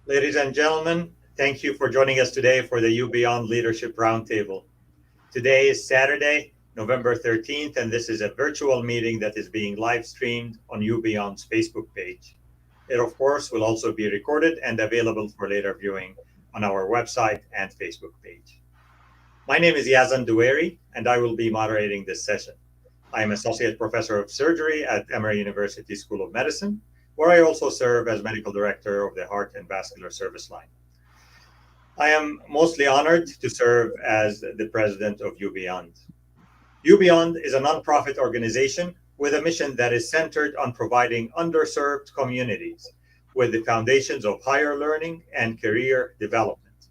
Ladies and gentlemen, thank you for joining us today for the U Beyond Leadership Roundtable. Today is Saturday, November 13th, and this is a virtual meeting that is being live streamed on U Beyond's Facebook page. It, of course, will also be recorded and available for later viewing on our website and Facebook page. My name is Yazan Doueri, and I will be moderating this session. I am Associate Professor of Surgery at Emory University School of Medicine, where I also serve as Medical Director of the Heart and Vascular Service Line. I am mostly honored to serve as the President of UBeyond. UBeyond is a nonprofit organization with a mission that is centered on providing underserved communities with the foundations of higher learning and career development.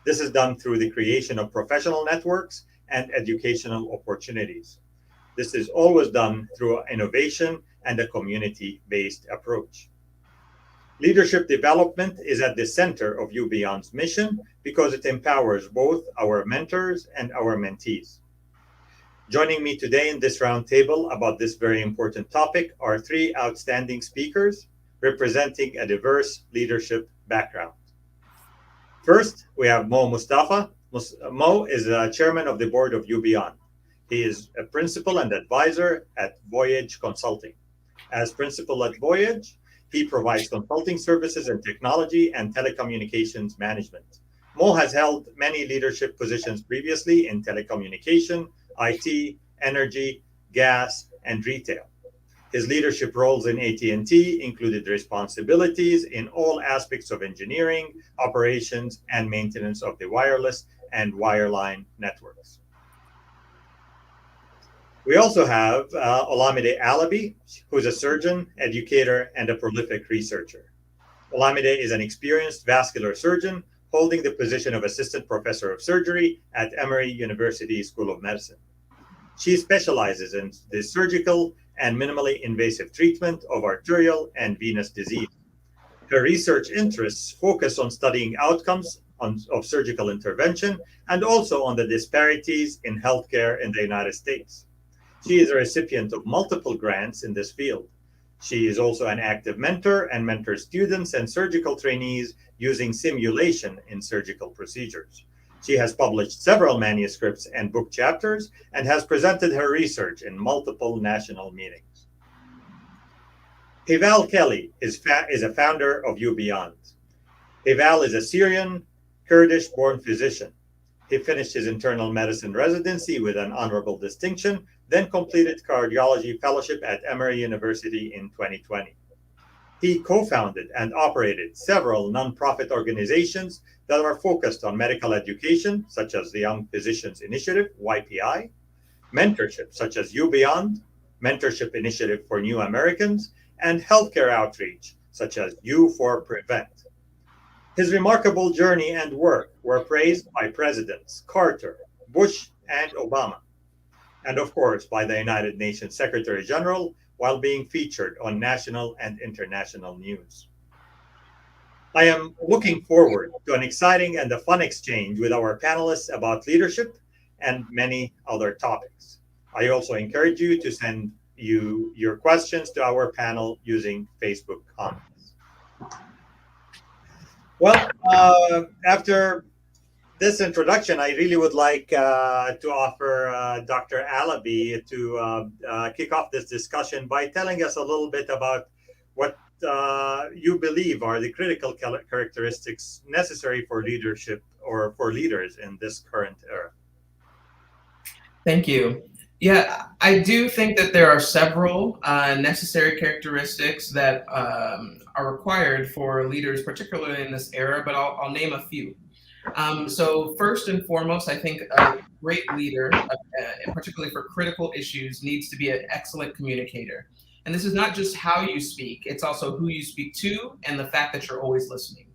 This is done through the creation of professional networks and educational opportunities. This is always done through innovation and a community based approach. Leadership development is at the center of UBeyond's mission because it empowers both our mentors and our mentees. Joining me today in this roundtable about this very important topic are three outstanding speakers representing a diverse leadership background. First, we have Mo Mustafa. Mo is the chairman of the board of UBeyond. He is a principal and advisor at Voyage Consulting. As principal at Voyage, he provides consulting services in technology and telecommunications management. Mo has held many leadership positions previously in telecommunication, IT, energy, gas, and retail. His leadership roles in AT&T included responsibilities in all aspects of engineering, operations, and maintenance of the wireless and wireline networks. We also have Olamide Alabi, who's a surgeon, educator, and a prolific researcher. Olamide is an experienced vascular surgeon holding the position of assistant professor of surgery at Emory University School of Medicine. She specializes in the surgical and minimally invasive treatment of arterial and venous disease. Her research interests focus on studying outcomes of surgical intervention and also on the disparities in healthcare in the United States. She is a recipient of multiple grants in this field. She is also an active mentor and mentors students and surgical trainees using simulation in surgical procedures. She has published several manuscripts and book chapters and has presented her research in multiple national meetings. Heval Kelly is a founder of UBeyond. Heval is a Syrian Kurdish born physician. He finished his internal medicine residency with an honorable distinction, then completed cardiology fellowship at Emory University in 2020. He co-founded and operated several nonprofit organizations that are focused on medical education, such as the Young Physicians Initiative, YPI, mentorship, such as UBeyond, Mentorship Initiative for New Americans, and healthcare outreach, such as U4Prevent. His remarkable journey and work were praised by Presidents Carter, Bush, and Obama, and of course by the United Nations Secretary General while being featured on national and international news. I am looking forward to an exciting and a fun exchange with our panelists about leadership and many other topics. I also encourage you to send your questions to our panel using Facebook comments. Well, after this introduction, I really would like to offer Dr. Alabi to kick off this discussion by telling us a little bit about what you believe are the critical characteristics necessary for leadership or for leaders in this current era. Thank you. Yeah, I do think that there are several necessary characteristics that are required for leaders, particularly in this era, but I'll name a few. So first and foremost, I think a great leader, particularly for critical issues, needs to be an excellent communicator. And this is not just how you speak, it's also who you speak to and the fact that you're always listening.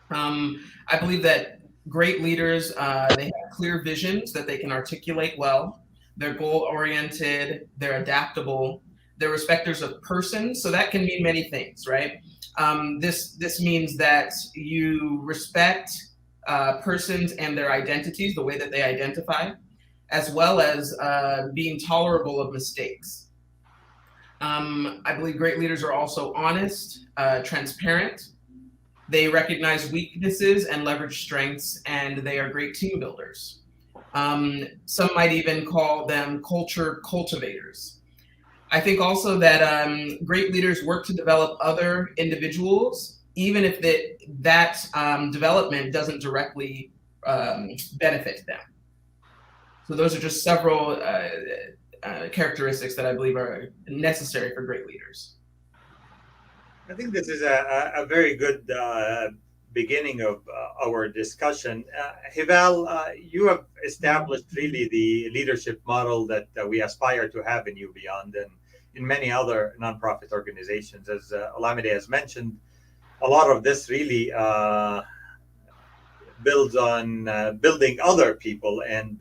I believe that great leaders, they have clear visions that they can articulate well. They're goal oriented, they're adaptable, they're respecters of persons. So that can mean many things, right? This means that you respect persons and their identities, the way that they identify, as well as being tolerable of mistakes. I believe great leaders are also honest, transparent, They recognize weaknesses and leverage strengths, and they are great team builders. Some might even call them culture cultivators. I think also that great leaders work to develop other individuals, even if that development doesn't directly benefit them. So those are just several characteristics that I believe are necessary for great leaders. I think this is a very good beginning of our discussion. Hival, you have established really the leadership model that we aspire to have in UBeyond and in many other nonprofit organizations. As Olamide has mentioned, a lot of this really builds on building other people and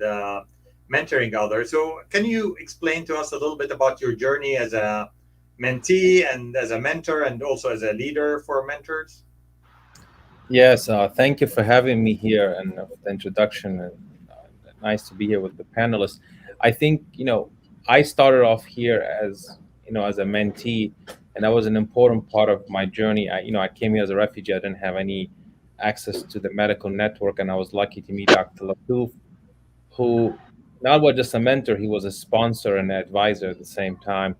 mentoring others. So can you explain to us a little bit about your journey as a mentee and as a mentor and also as a leader for mentors? Yes, thank you for having me here and the introduction. And nice to be here with the panelists. I think I started off here as as a mentee, and that was an important part of my journey. I came here as a refugee. I didn't have any access to the medical network, and I was lucky to meet Dr. Latouf, who not was just a mentor, he was a sponsor and an advisor at the same time,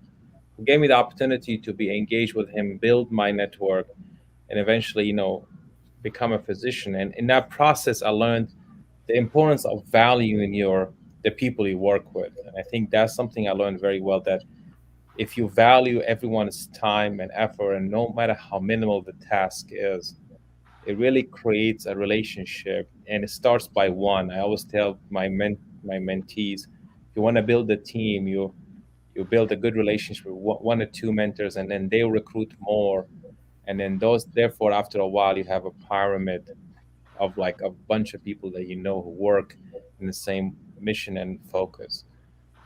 who gave me the opportunity to be engaged with him, build my network, and eventually, become a physician. And in that process, I learned the importance of valuing the people you work with. And I think that's something I learned very well, that if you value everyone's time and effort, and no matter how minimal the task is, it really creates a relationship, and it starts by one. I always tell my mentees, if you want to build a team, you build a good relationship with one or two mentors, and then they'll recruit more. And then therefore, after a while, you have a pyramid of like a bunch of people that who work in the same mission and focus.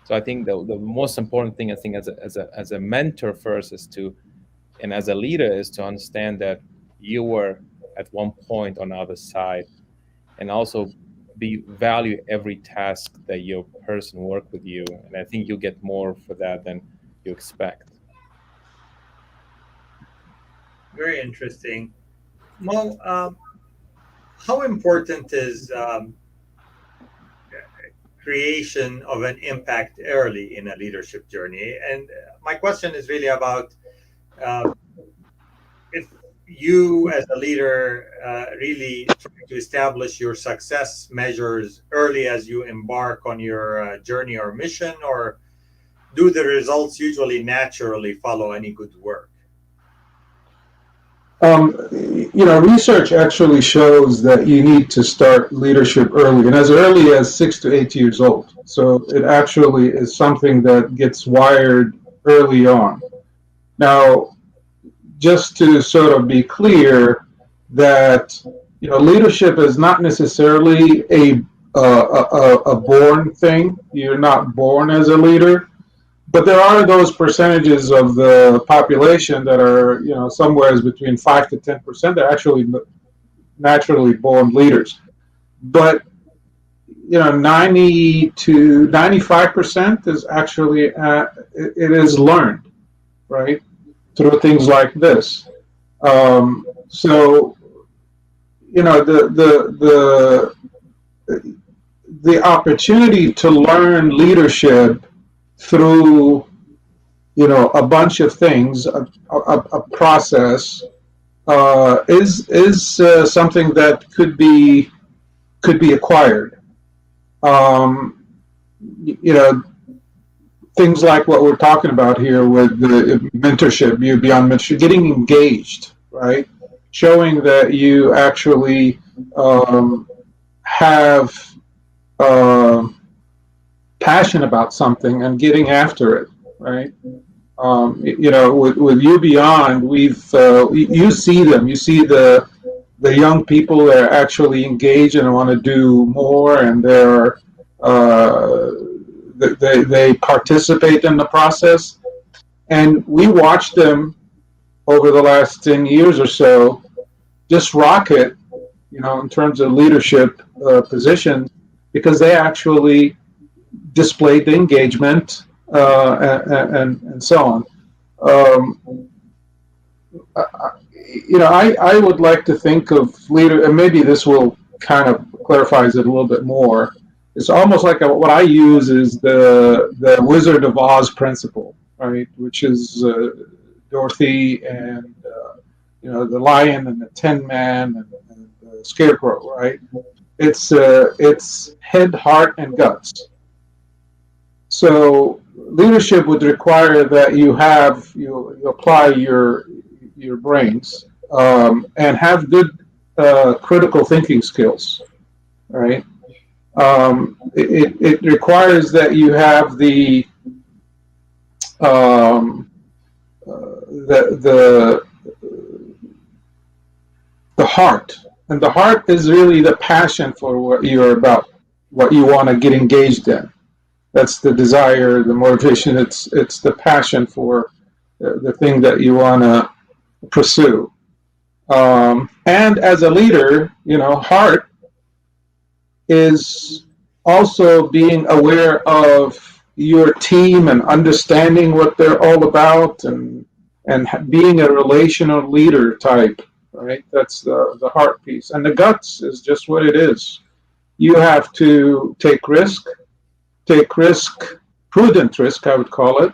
So I think the most important thing, I think, as a mentor first and as a leader, is to understand that you were at one point on the other side, and also value every task that your person work with you. And I think you get more for that than you expect. Very interesting. Mo, how important is creation of an impact early in a leadership journey? And my question is really about if you as a leader really try to establish your success measures early as you embark on your journey or mission, or do the results usually naturally follow any good work? Research actually shows that you need to start leadership early, and as early as 6 to 8 years old. So it actually is something that gets wired early on. Now, just to sort of be clear, that leadership is not necessarily a born thing. You're not born as a leader. But there are those percentages of the population that are, somewhere between 5 to 10% that are actually naturally born leaders. But, 90 to 95% is actually, it is learned, right? Through things like this. So, the opportunity to learn leadership through a bunch of things, a process, is something that could be acquired. Things like what we're talking about here with the mentorship, beyond mentorship, getting engaged, right? Showing that you actually have passion about something and getting after it, right? With UBeyond, you see them. You see the young people that are actually engaged and want to do more, and they participate in the process. And we watch them over the last 10 years or so just rocket, in terms of leadership positions, because they actually displayed the engagement and so on. I would like to think of leader, and maybe this will kind of clarifies it a little bit more. It's almost like what I use is the Wizard of Oz principle, right? Which is Dorothy and the lion and the Tin Man and the Scarecrow, right? It's head, heart, and guts. So leadership would require that you apply your brains and have good critical thinking skills, right? It requires that you have um, the heart, and the heart is really the passion for what you're about, what you want to get engaged in. That's the desire, the motivation. It's the passion for the thing that you want to pursue. And as a leader, heart is also being aware of your team and understanding what they're all about, and being a relational leader type, right? That's the heart piece. And the guts is just what it is. You have to take risk, prudent risk, I would call it,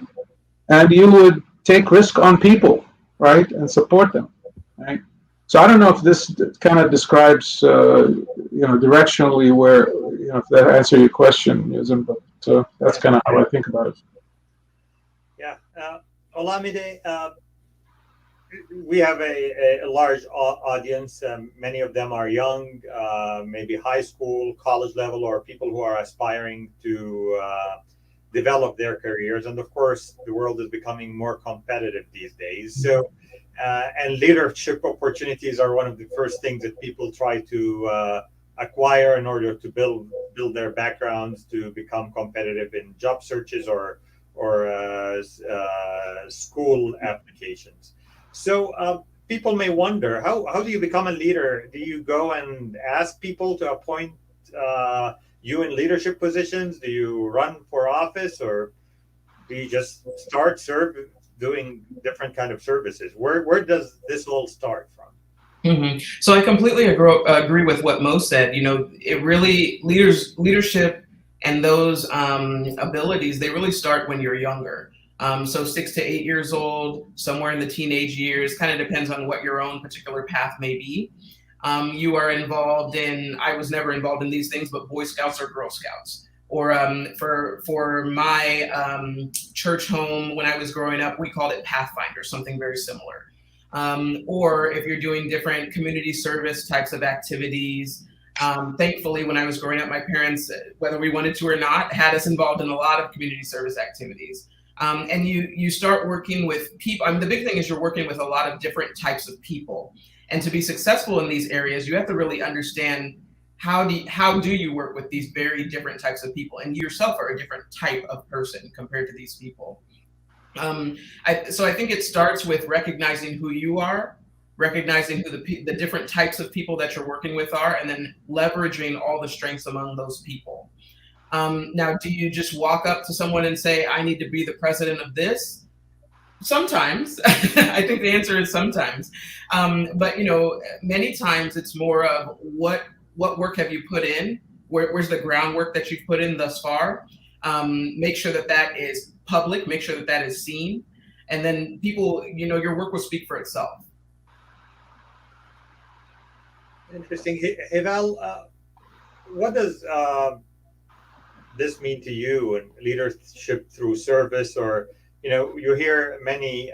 and you would take risk on people, right, and support them, right? So I don't know if this kind of describes, directionally where, if that answers your question, Yuzin, but that's kind of how I think about it. Yeah. Olamide, we have a large audience. Many of them are young, maybe high school, college level, or people who are aspiring to develop their careers. And of course, the world is becoming more competitive these days. So, and leadership opportunities are one of the first things that people try to acquire in order to build their backgrounds to become competitive in job searches or school applications. So people may wonder, how do you become a leader? Do you go and ask people to appoint you in leadership positions? Do you run for office, or do you just start doing different kind of services? Where does this all start from? Mm-hmm. So I completely agree with what Mo said. It really leadership and those abilities, they really start when you're younger. So 6 to 8 years old, somewhere in the teenage years, kind of depends on what your own particular path may be. You are involved in, I was never involved in these things, but Boy Scouts or Girl Scouts. Or for my church home when I was growing up, we called it Pathfinder, something very similar. Or if you're doing different community service types of activities. Thankfully, when I was growing up, my parents, whether we wanted to or not, had us involved in a lot of community service activities. And you start working with people. The big thing is you're working with a lot of different types of people. And to be successful in these areas, you have to really understand how do you work with these very different types of people. And you yourself are a different type of person compared to these people. So I think it starts with recognizing who you are, recognizing who the different types of people that you're working with are, and then leveraging all the strengths among those people. Now, do you just walk up to someone and say, I need to be the president of this? Sometimes. I think the answer is sometimes. But many times it's more of what work have you put in? Where's the groundwork that you've put in thus far? Make sure that is public, make sure that is seen. And then people, your work will speak for itself. Interesting. Heval, what does this mean to you, and leadership through service? Or, you hear many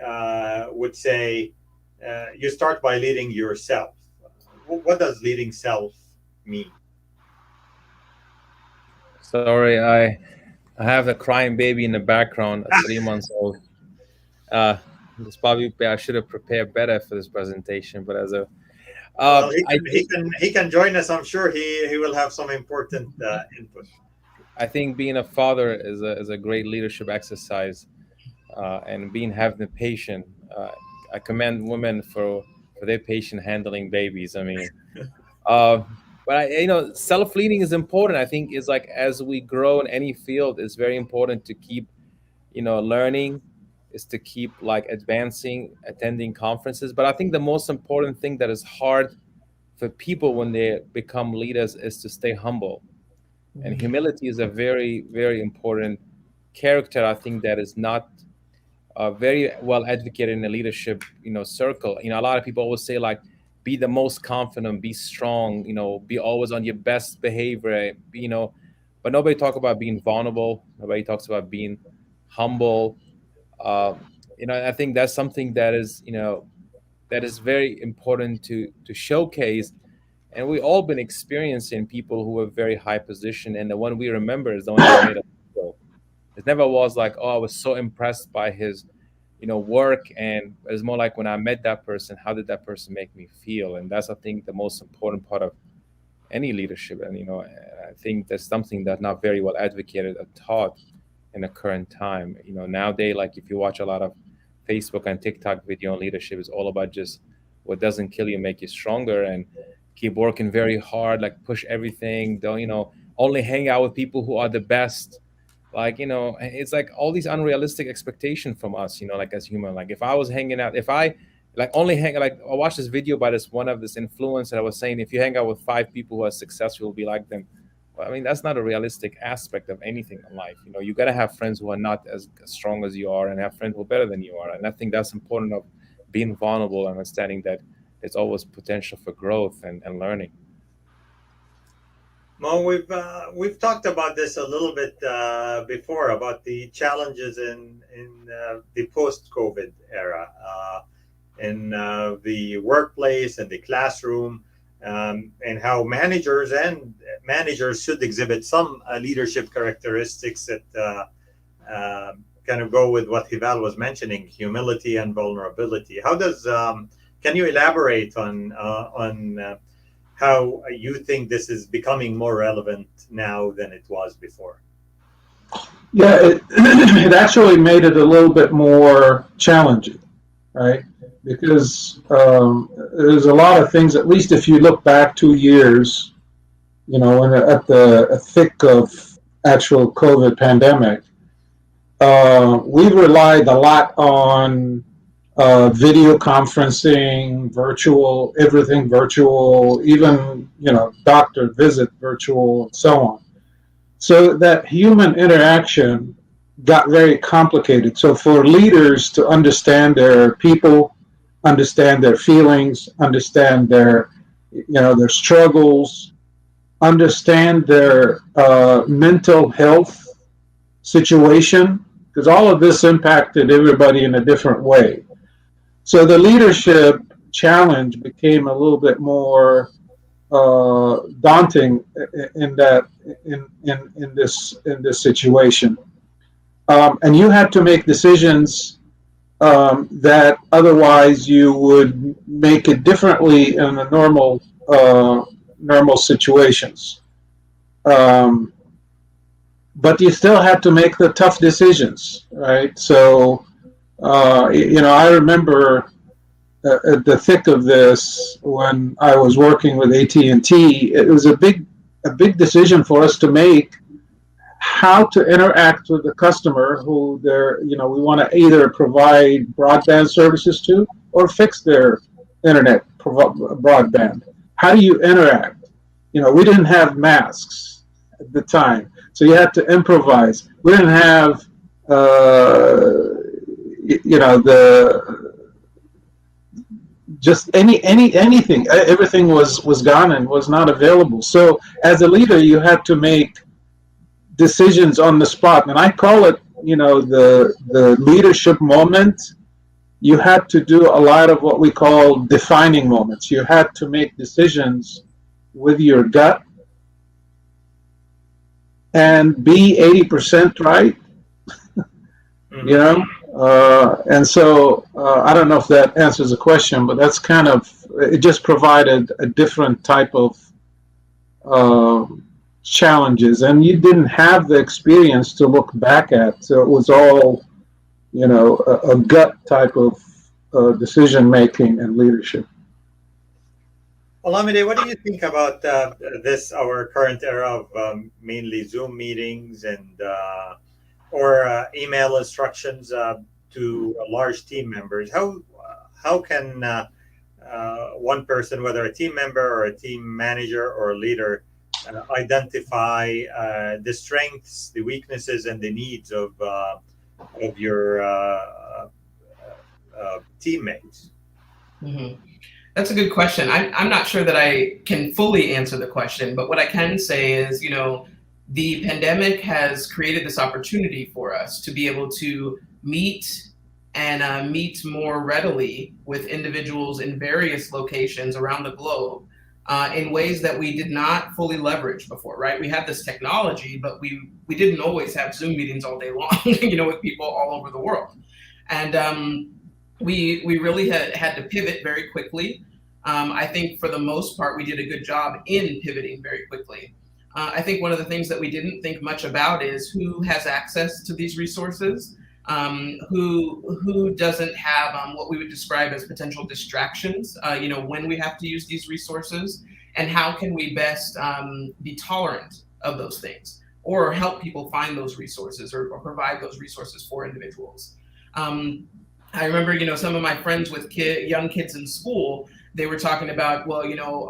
would say you start by leading yourself. What does leading self mean? Sorry, I have a crying baby in the background, 3 months old. This probably I should have prepared better for this presentation, but as a well, he can join us. I'm sure he will have some important input. I think being a father is a great leadership exercise, and having the patient. I commend women for their patient handling babies. I mean, but self-leading is important. I think is like as we grow in any field, it's very important to keep learning. is to keep like advancing, attending conferences. But I think the most important thing that is hard for people when they become leaders is to stay humble. And humility is a very, very important character. I think that is not very well advocated in the leadership, circle. A lot of people always say like, be the most confident, be strong, be always on your best behavior, but nobody talk about being vulnerable. Nobody talks about being humble. I think that's something that is very important to showcase. And we all been experiencing people who are very high position, and the one we remember is the one that made us go. It never was like, oh, I was so impressed by his, work, and it was more like when I met that person, how did that person make me feel? And that's, I think, the most important part of any leadership. And I think that's something that's not very well advocated or taught in the current time. Nowadays, like if you watch a lot of Facebook and TikTok video on leadership, is all about just what doesn't kill you make you stronger, and keep working very hard, like push everything. Don't only hang out with people who are the best. Like it's like all these unrealistic expectations from us. Like as human. Like if I was hanging out, if I like only hang like I watched this video by this influencer that was saying if you hang out with 5 people who are successful, you'll be like them. Well, I mean, that's not a realistic aspect of anything in life. You got to have friends who are not as strong as you are, and have friends who are better than you are. And I think that's important of being vulnerable, understanding that there's always potential for growth and learning. Mo, we've talked about this a little bit before about the challenges in the post-COVID era, in the workplace and the classroom, and how managers should exhibit some leadership characteristics that kind of go with what Hival was mentioning: humility and vulnerability. How does can you elaborate on how you think this is becoming more relevant now than it was before? Yeah, it actually made it a little bit more challenging, right? Because there's a lot of things, at least if you look back 2 years, when at the thick of actual COVID pandemic, we relied a lot on video conferencing, virtual, everything virtual, even, doctor visit virtual, and so on. So that human interaction got very complicated. So for leaders to understand their people, understand their feelings, understand their struggles, understand their mental health situation, because all of this impacted everybody in a different way. So the leadership challenge became a little bit more daunting in this situation, and you had to make decisions that otherwise you would make it differently in the normal situations. But you still had to make the tough decisions, right? So. I remember at the thick of this, when I was working with AT&T, it was a big decision for us to make, how to interact with the customer who we want to either provide broadband services to or fix their internet broadband. How do you interact? We didn't have masks at the time, so you had to improvise. We didn't have anything. Everything was gone and was not available. So as a leader, you had to make decisions on the spot, and I call it, the leadership moment. You had to do a lot of what we call defining moments. You had to make decisions with your gut and be 80% right. And so I don't know if that answers the question, but that's kind of, it just provided a different type of challenges, and you didn't have the experience to look back at. So it was all, a gut type of decision making and leadership. Olamide, what do you think about our current era of mainly Zoom meetings and or email instructions? to large team members, how can one person, whether a team member or a team manager or a leader, identify the strengths, the weaknesses, and the needs of your teammates? Mm-hmm. That's a good question. I'm not sure that I can fully answer the question, but what I can say is, the pandemic has created this opportunity for us to be able to meet and meet more readily with individuals in various locations around the globe in ways that we did not fully leverage before, right? We had this technology, but we didn't always have Zoom meetings all day long, with people all over the world. And we really had to pivot very quickly. I think for the most part, we did a good job in pivoting very quickly. I think one of the things that we didn't think much about is who has access to these resources, who doesn't have what we would describe as potential distractions, when we have to use these resources, and how can we best be tolerant of those things or help people find those resources or provide those resources for individuals. I remember, some of my friends with young kids in school, they were talking about, well,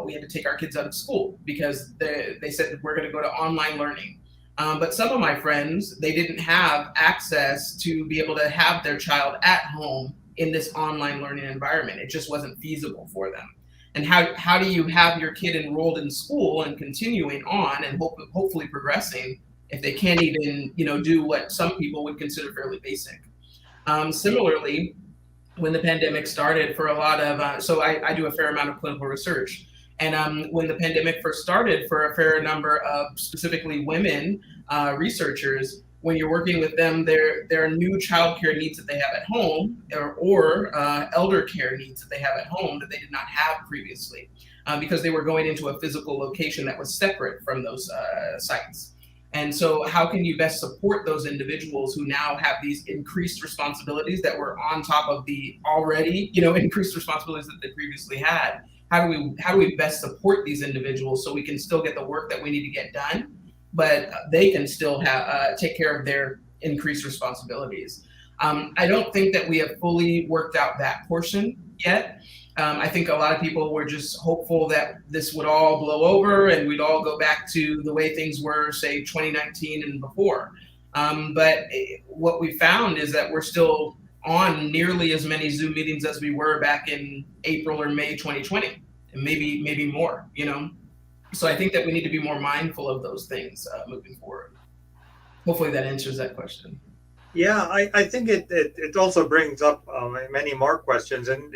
we had to take our kids out of school because they said we're going to go to online learning. But some of my friends, they didn't have access to be able to have their child at home in this online learning environment. It just wasn't feasible for them. And how do you have your kid enrolled in school and continuing on and hopefully progressing if they can't even, do what some people would consider fairly basic? Similarly, when the pandemic started, for a lot of, so I do a fair amount of clinical research. And when the pandemic first started, for a fair number of specifically women researchers, when you're working with them, there are new childcare needs that they have at home or elder care needs that they have at home that they did not have previously because they were going into a physical location that was separate from those sites. And so how can you best support those individuals who now have these increased responsibilities that were on top of the already, increased responsibilities that they previously had? How do we best support these individuals so we can still get the work that we need to get done, but they can still take care of their increased responsibilities? I don't think that we have fully worked out that portion yet. I think a lot of people were just hopeful that this would all blow over and we'd all go back to the way things were, say, 2019 and before. But what we found is that we're still on nearly as many Zoom meetings as we were back in April or May 2020, and maybe more, So I think that we need to be more mindful of those things moving forward. Hopefully that answers that question. Yeah, I think it also brings up many more questions. And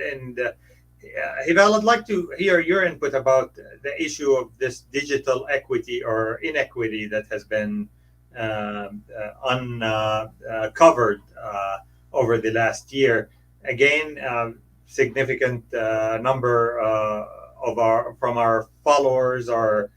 Hival, I'd like to hear your input about the issue of this digital equity or inequity that has been uncovered over the last year. Again, significant number from our followers are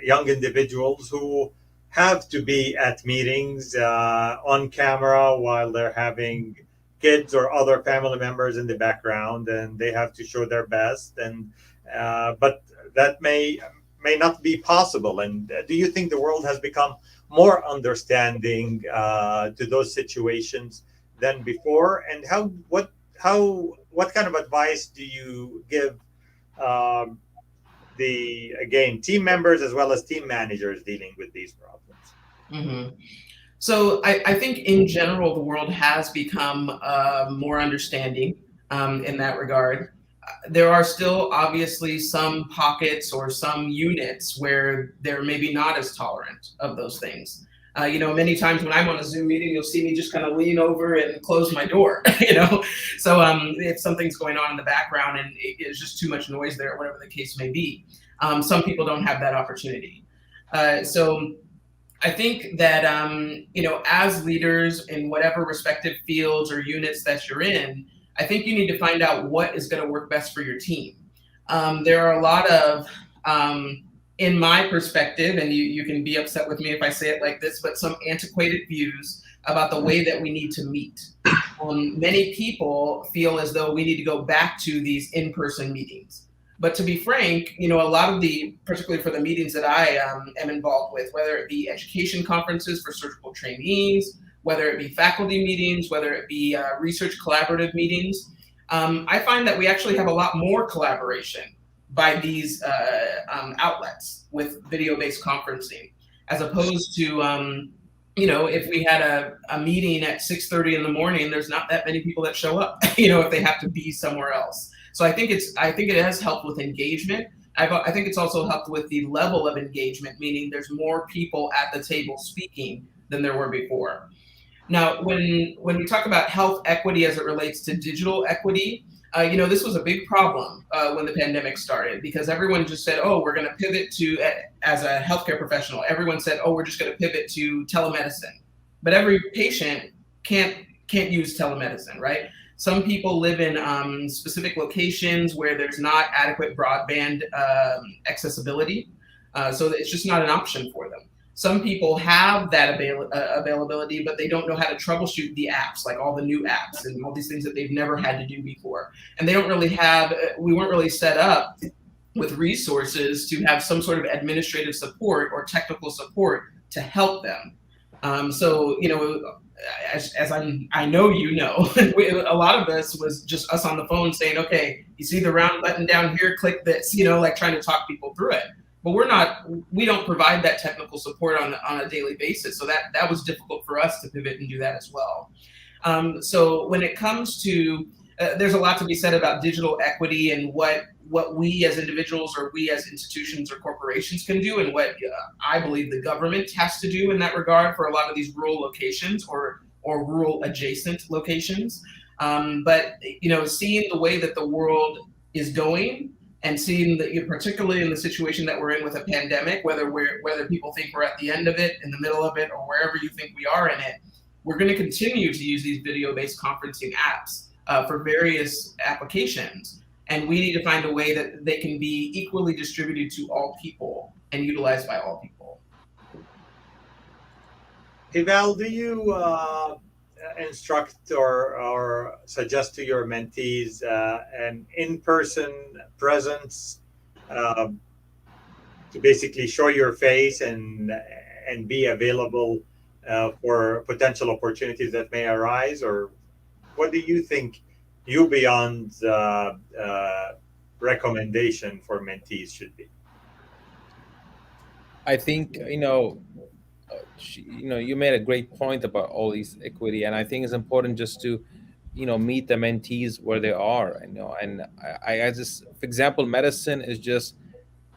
young individuals who have to be at meetings on camera while they're having kids or other family members in the background, and they have to show their best. And but that may not be possible. And do you think the world has become more understanding to those situations than before? And what kind of advice do you give the team members as well as team managers dealing with these problems? Mm-hmm. So I think in general, the world has become more understanding in that regard. There are still obviously some pockets or some units where they're maybe not as tolerant of those things. Many times when I'm on a Zoom meeting, you'll see me just kind of lean over and close my door, So if something's going on in the background and it's just too much noise there, whatever the case may be, some people don't have that opportunity. So I think that, as leaders in whatever respective fields or units that you're in, I think you need to find out what is going to work best for your team. There are a lot of, in my perspective, and you can be upset with me if I say it like this, but some antiquated views about the way that we need to meet. Many people feel as though we need to go back to these in-person meetings. But to be frank, a lot of particularly for the meetings that I am involved with, whether it be education conferences for surgical trainees, whether it be faculty meetings, whether it be research collaborative meetings. I find that we actually have a lot more collaboration by these outlets with video-based conferencing, as opposed to if we had a meeting at 6:30 in the morning, there's not that many people that show up, if they have to be somewhere else. So I think it has helped with engagement. I think it's also helped with the level of engagement, meaning there's more people at the table speaking than there were before. Now, when we talk about health equity as it relates to digital equity, this was a big problem when the pandemic started, because everyone just said, oh, we're going to pivot to, as a healthcare professional, everyone said, oh, we're just going to pivot to telemedicine. But every patient can't use telemedicine, right? Some people live in specific locations where there's not adequate broadband accessibility. So it's just not an option for them. Some people have that availability, but they don't know how to troubleshoot the apps, like all the new apps and all these things that they've never had to do before. And they don't really we weren't really set up with resources to have some sort of administrative support or technical support to help them. So, as I know, a lot of this was just us on the phone saying, okay, you see the round button down here, click this, like trying to talk people through it. But we don't provide that technical support on a daily basis. So that was difficult for us to pivot and do that as well. So when it comes to, there's a lot to be said about digital equity and what we as individuals or we as institutions or corporations can do, and what I believe the government has to do in that regard for a lot of these rural locations or rural adjacent locations. But seeing the way that the world is going, and seeing that, particularly in the situation that we're in with a pandemic, whether people think we're at the end of it, in the middle of it, or wherever you think we are in it, we're going to continue to use these video-based conferencing apps for various applications. And we need to find a way that they can be equally distributed to all people and utilized by all people. Eval, do you instruct or suggest to your mentees an in-person presence to basically show your face and be available for potential opportunities that may arise? Or what do you think UBeyond's recommendation for mentees should be? I think you made a great point about all these equity, and I think it's important just to meet the mentees where they are. And I just, for example, medicine is just,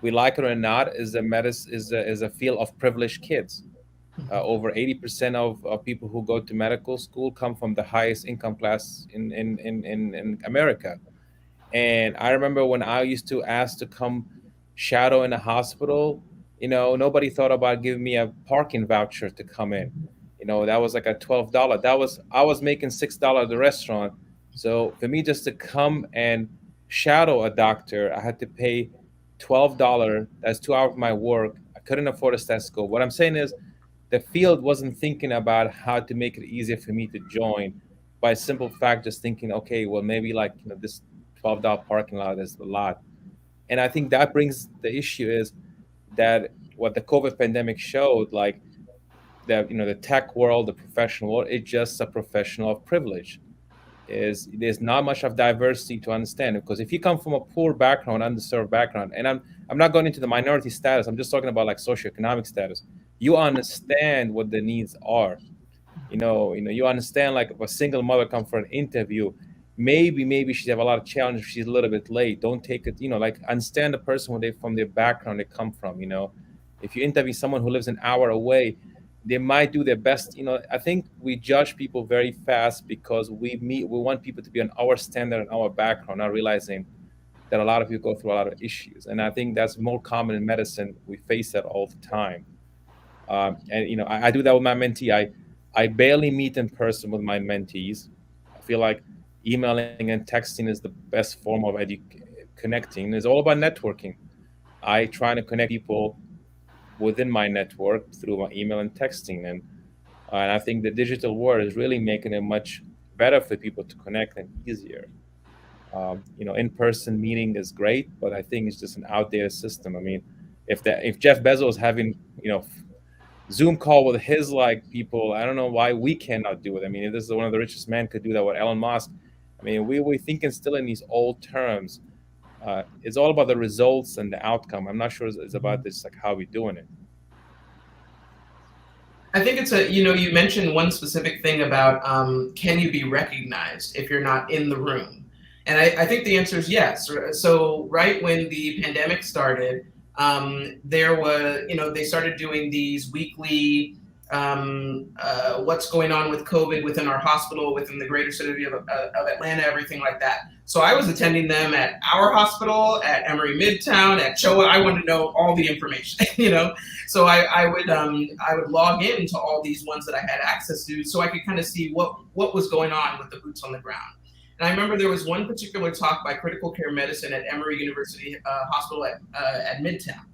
we like it or not, is a field of privileged kids. Over 80% of people who go to medical school come from the highest income class in America. And I remember when I used to ask to come shadow in a hospital, nobody thought about giving me a parking voucher to come in. That was like a $12. I was making $6 at the restaurant. So for me just to come and shadow a doctor, I had to pay $12. That's 2 hours of my work. I couldn't afford a stethoscope. What I'm saying is, the field wasn't thinking about how to make it easier for me to join by simple fact, just thinking, okay, well, maybe this $12 parking lot is a lot. And I think that brings the issue is that what the COVID pandemic showed, like the tech world, the professional world, it's just a professional of privilege. There's not much of diversity to understand, because if you come from a poor background, underserved background, and I'm not going into the minority status, I'm just talking about like socioeconomic status. You understand what the needs are. You understand, like, if a single mother comes for an interview, maybe she have a lot of challenges. She's a little bit late. Don't take it, understand the person from their background they come from. If you interview someone who lives an hour away, they might do their best. I think we judge people very fast because we want people to be on our standard and our background, not realizing that a lot of people go through a lot of issues. And I think that's more common in medicine. We face that all the time. And I do that with my mentee. I barely meet in person with my mentees. I feel like emailing and texting is the best form of connecting. It's all about networking. I try to connect people within my network through my email and texting, and I think the digital world is really making it much better for people to connect and easier. In-person meeting is great, but I think it's just an outdated system. I mean, if Jeff Bezos having Zoom call with his like people. I don't know why we cannot do it. I mean, if this is one of the richest men could do that with Elon Musk. I mean, we're thinking still in these old terms. It's all about the results and the outcome. I'm not sure it's about this, like how we're doing it. I think it's you mentioned one specific thing about can you be recognized if you're not in the room? And I think the answer is yes. So right when the pandemic started, there was, they started doing these weekly what's going on with COVID within our hospital, within the greater city of Atlanta, everything like that. So I was attending them at our hospital, at Emory Midtown, at CHOA. I wanted to know all the information, So I would log into all these ones that I had access to, so I could kind of see what was going on with the boots on the ground. And I remember there was one particular talk by critical care medicine at Emory University Hospital at Midtown.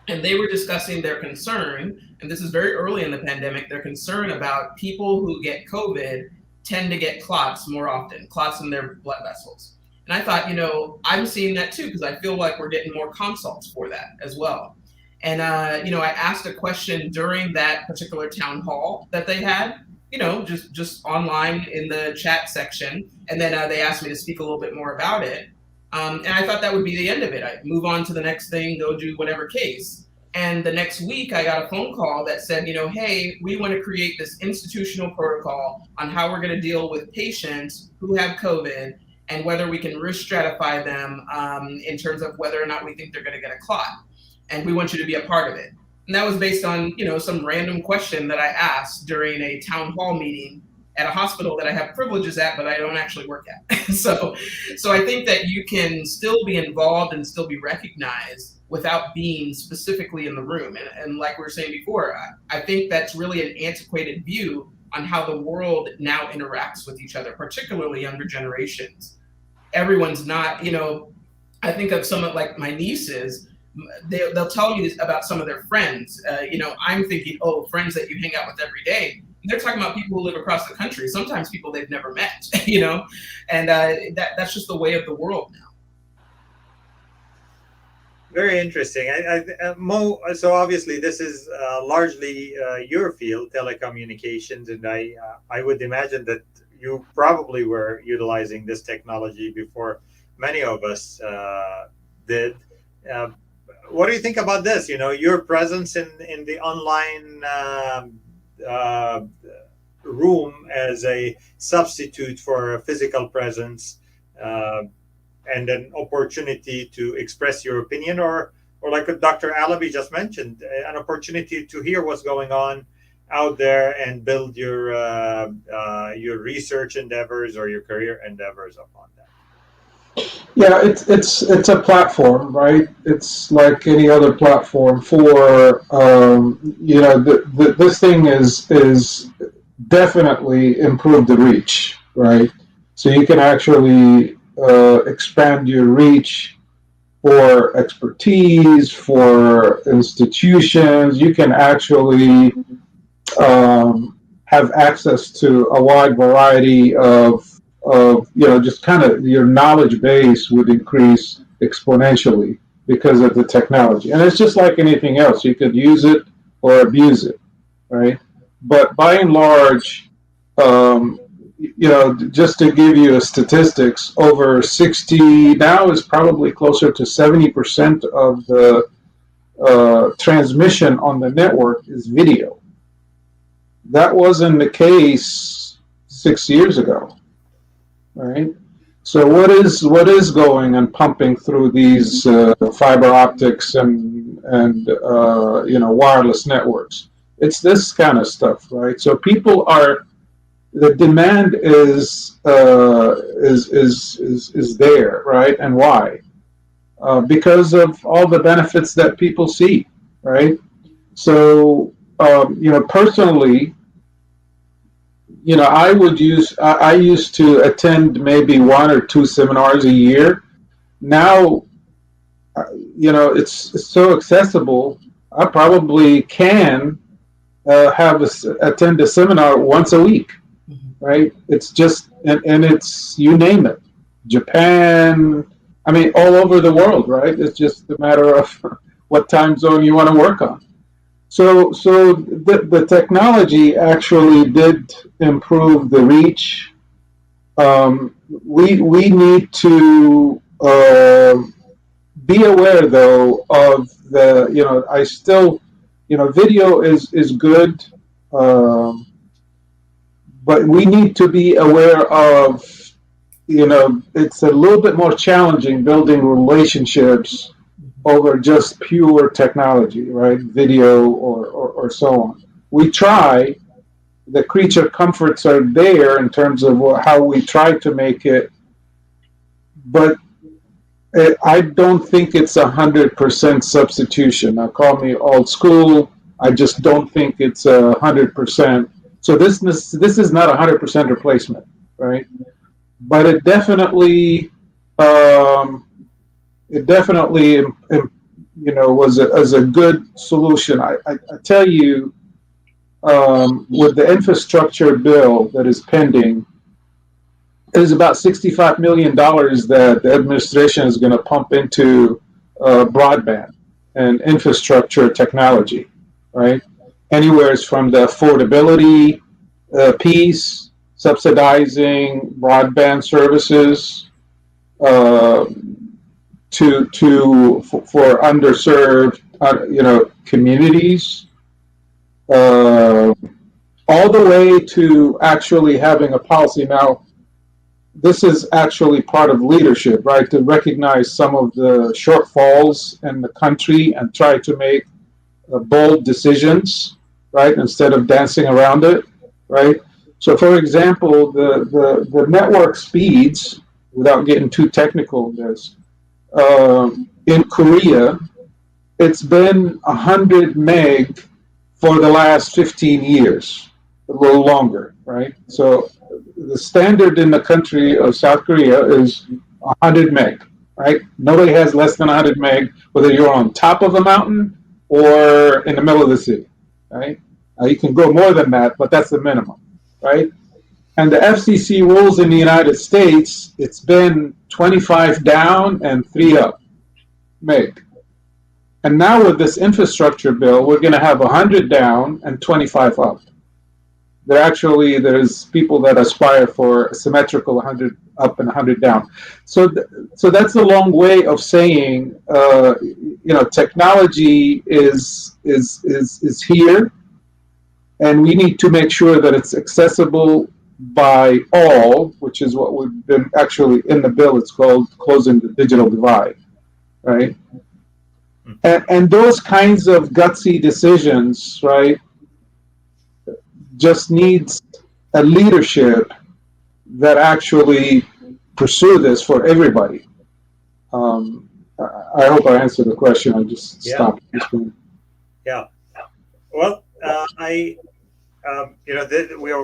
And they were discussing their concern, and this is very early in the pandemic, their concern about people who get COVID tend to get clots more often, clots in their blood vessels. And I thought, I'm seeing that too, because I feel like we're getting more consults for that as well. And, I asked a question during that particular town hall that they had, just online in the chat section. And then they asked me to speak a little bit more about it. And I thought that would be the end of it. I'd move on to the next thing, go do whatever case. And the next week I got a phone call that said, hey, we want to create this institutional protocol on how we're going to deal with patients who have COVID and whether we can risk stratify them in terms of whether or not we think they're going to get a clot. And we want you to be a part of it. And that was based on, some random question that I asked during a town hall meeting at a hospital that I have privileges at, but I don't actually work at. So I think that you can still be involved and still be recognized without being specifically in the room. And like we were saying before, I think that's really an antiquated view on how the world now interacts with each other, particularly younger generations. Everyone's not, I think of some of like my nieces, they'll tell you about some of their friends. I'm thinking, friends that you hang out with every day. They're talking about people who live across the country, sometimes people they've never met, and that's just the way of the world now. Very interesting. Mo, so obviously this is largely your field, telecommunications, and I would imagine that you probably were utilizing this technology before many of us did. What do you think about this? Your presence in the online room as a substitute for a physical presence, and an opportunity to express your opinion, or like Dr. Alabi just mentioned, an opportunity to hear what's going on out there and build your research endeavors or your career endeavors upon that. Yeah, it's a platform, right? It's like any other platform for this thing is definitely improved the reach, right? So you can actually expand your reach for expertise, for institutions. You can actually have access to a wide variety of just kind of your knowledge base would increase exponentially because of the technology. And it's just like anything else. You could use it or abuse it, right? But by and large, just to give you a statistics, over 60, now is probably closer to 70% of the transmission on the network is video. That wasn't the case 6 years ago, right? So what is going and pumping through these fiber optics and wireless networks? It's this kind of stuff, right? So the demand is there, right? And why? Because of all the benefits that people see, right? So personally, I used to attend maybe 1 or 2 seminars a year. Now, it's so accessible. I probably can attend a seminar once a week, right? It's just, and it's, you name it, Japan, all over the world, right? It's just a matter of what time zone you want to work on. So the technology actually did improve the reach. We need to be aware though of the, I still, video is good, um, but we need to be aware of, it's a little bit more challenging building relationships over just pure technology, right? Video or so on. We try, the creature comforts are there in terms of how we try to make it, but I don't think it's 100% substitution. Now, call me old school. I just don't think it's 100%. So this is not 100% replacement, right? But it definitely was a good solution. I tell you, with the infrastructure bill that is pending, is about $65 million that the administration is going to pump into broadband and infrastructure technology, right? Anywhere from the affordability piece, subsidizing broadband services, for underserved, communities, all the way to actually having a policy. Now, this is actually part of leadership, right? To recognize some of the shortfalls in the country and try to make bold decisions, right? Instead of dancing around it, right? So, for example, the network speeds, without getting too technical in this, in Korea, it's been 100 meg for the last 15 years, a little longer, right? So the standard in the country of South Korea is 100 meg, right? Nobody has less than 100 meg, whether you're on top of a mountain or in the middle of the city, right? You can go more than that, but that's the minimum, right? And the FCC rules in the United States, it's been 25 down and 3 up meg. And now with this infrastructure bill, we're going to have 100 down and 25 up. There's people that aspire for a symmetrical 100 up and 100 down. So that's a long way of saying, technology is here, and we need to make sure that it's accessible by all, which is what we've been actually in the bill. It's called Closing the Digital Divide, right? And those kinds of gutsy decisions, right, just needs a leadership that actually pursue this for everybody. I hope I answered the question. I just stopped. Yeah. Well,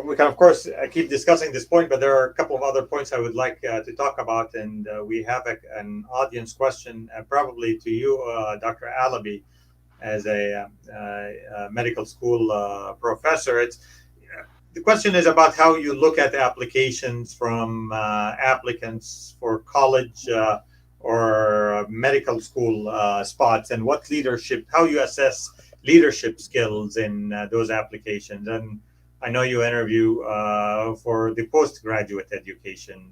we can of course keep discussing this point, but there are a couple of other points I would like to talk about, and we have an audience question, probably to you, Dr. Alabi, as a medical school professor. The question is about how you look at applications from applicants for college or medical school spots, and how you assess leadership skills in those applications. And I know you interview for the postgraduate education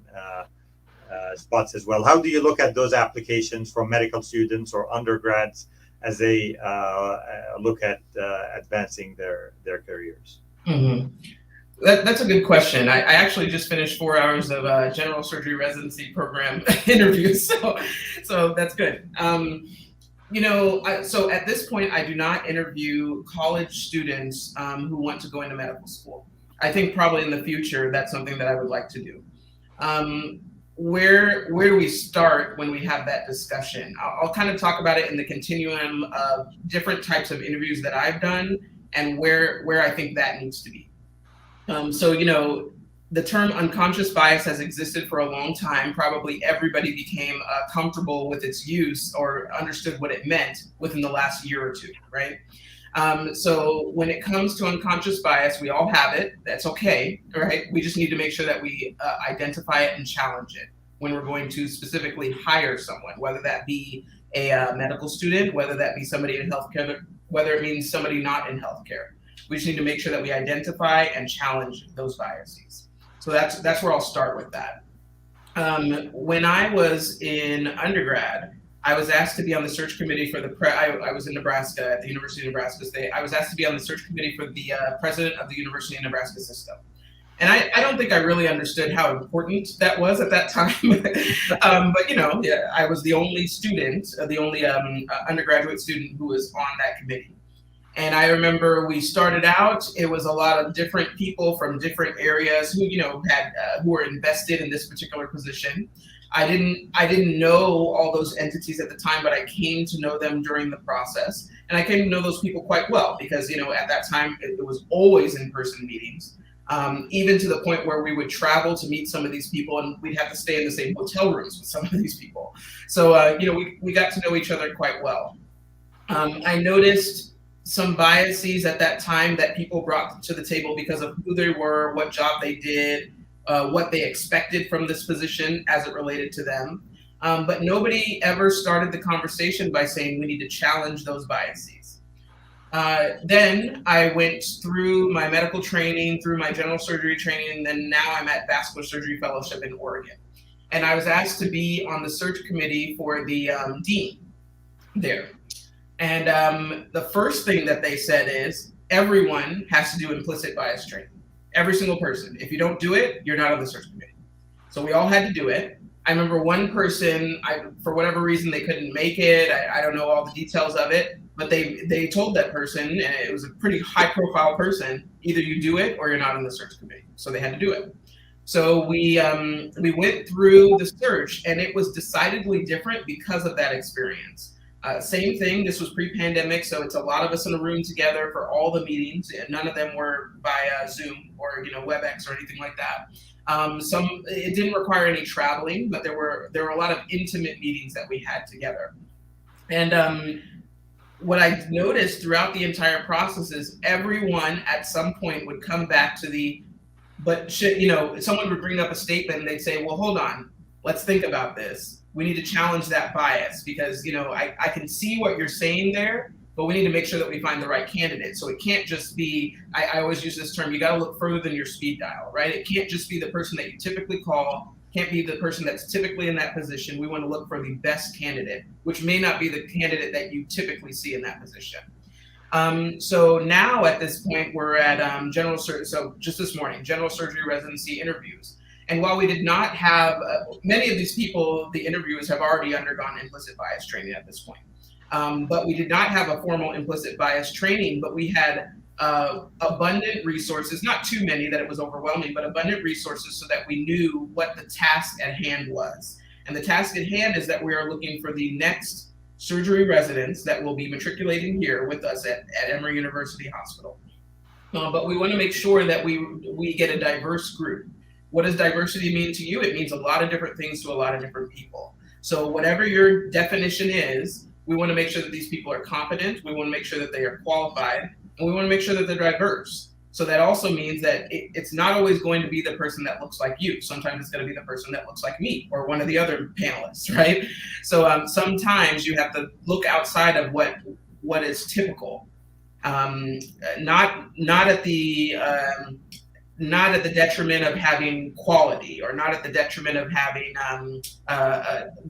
spots as well. How do you look at those applications from medical students or undergrads as they look at advancing their careers? Mm-hmm. That's a good question. I actually just finished 4 hours of general surgery residency program interviews, so that's good. So at this point, I do not interview college students who want to go into medical school. I think probably in the future, that's something that I would like to do. Where do we start when we have that discussion? I'll kind of talk about it in the continuum of different types of interviews that I've done and where I think that needs to be. The term unconscious bias has existed for a long time. Probably everybody became comfortable with its use or understood what it meant within the last year or two, right? So when it comes to unconscious bias, we all have it. That's okay, right? We just need to make sure that we identify it and challenge it when we're going to specifically hire someone, whether that be a medical student, whether that be somebody in healthcare whether it means somebody not in healthcare. We just need to make sure that we identify and challenge those biases. So that's where I'll start with that. When I was in undergrad, I was asked to be on the search committee for the I was in Nebraska at the University of Nebraska State. I was asked to be on the search committee for the president of the University of Nebraska system. And I don't think I really understood how important that was at that time. But yeah, I was the only student, the only undergraduate student who was on that committee. And I remember we started out, it was a lot of different people from different areas who, had who were invested in this particular position. I didn't know all those entities at the time, but I came to know them during the process. And I came to know those people quite well because, at that time, it was always in-person meetings, even to the point where we would travel to meet some of these people and we'd have to stay in the same hotel rooms with some of these people. So, we got to know each other quite well. I noticed some biases at that time that people brought to the table because of who they were, what job they did, what they expected from this position as it related to them. But nobody ever started the conversation by saying we need to challenge those biases. Then I went through my medical training, through my general surgery training, and then now I'm at Vascular Surgery Fellowship in Oregon. And I was asked to be on the search committee for the dean there. And the first thing that they said is everyone has to do implicit bias training. Every single person. If you don't do it, you're not on the search committee. So we all had to do it. I remember one person, for whatever reason, they couldn't make it. I don't know all the details of it, but they told that person, and it was a pretty high profile person, either you do it or you're not on the search committee. So they had to do it. So we went through the search, and it was decidedly different because of that experience. Same thing, this was pre-pandemic, so it's a lot of us in a room together for all the meetings, and none of them were via Zoom or WebEx or anything like that. It didn't require any traveling, but there were a lot of intimate meetings that we had together. And what I noticed throughout the entire process is everyone at some point would come back to someone would bring up a statement and they'd say, well, hold on, let's think about this. We need to challenge that bias because, I can see what you're saying there, but we need to make sure that we find the right candidate. So it can't just be, I always use this term, you got to look further than your speed dial, right? It can't just be the person that you typically call, can't be the person that's typically in that position. We want to look for the best candidate, which may not be the candidate that you typically see in that position. So now at this point, we're at general surgery. So just this morning, general surgery residency interviews. And while we did not have, many of these people, the interviewers have already undergone implicit bias training at this point. But we did not have a formal implicit bias training, but we had abundant resources, not too many that it was overwhelming, but abundant resources so that we knew what the task at hand was. And the task at hand is that we are looking for the next surgery residents that will be matriculating here with us at Emory University Hospital. But we want to make sure that we get a diverse group. What does diversity mean to you? It means a lot of different things to a lot of different people. So whatever your definition is, we want to make sure that these people are competent. We want to make sure that they are qualified, and we want to make sure that they're diverse. So that also means that it's not always going to be the person that looks like you. Sometimes it's going to be the person that looks like me or one of the other panelists, right? So sometimes you have to look outside of what is typical, not at the detriment of having quality, or not at the detriment of having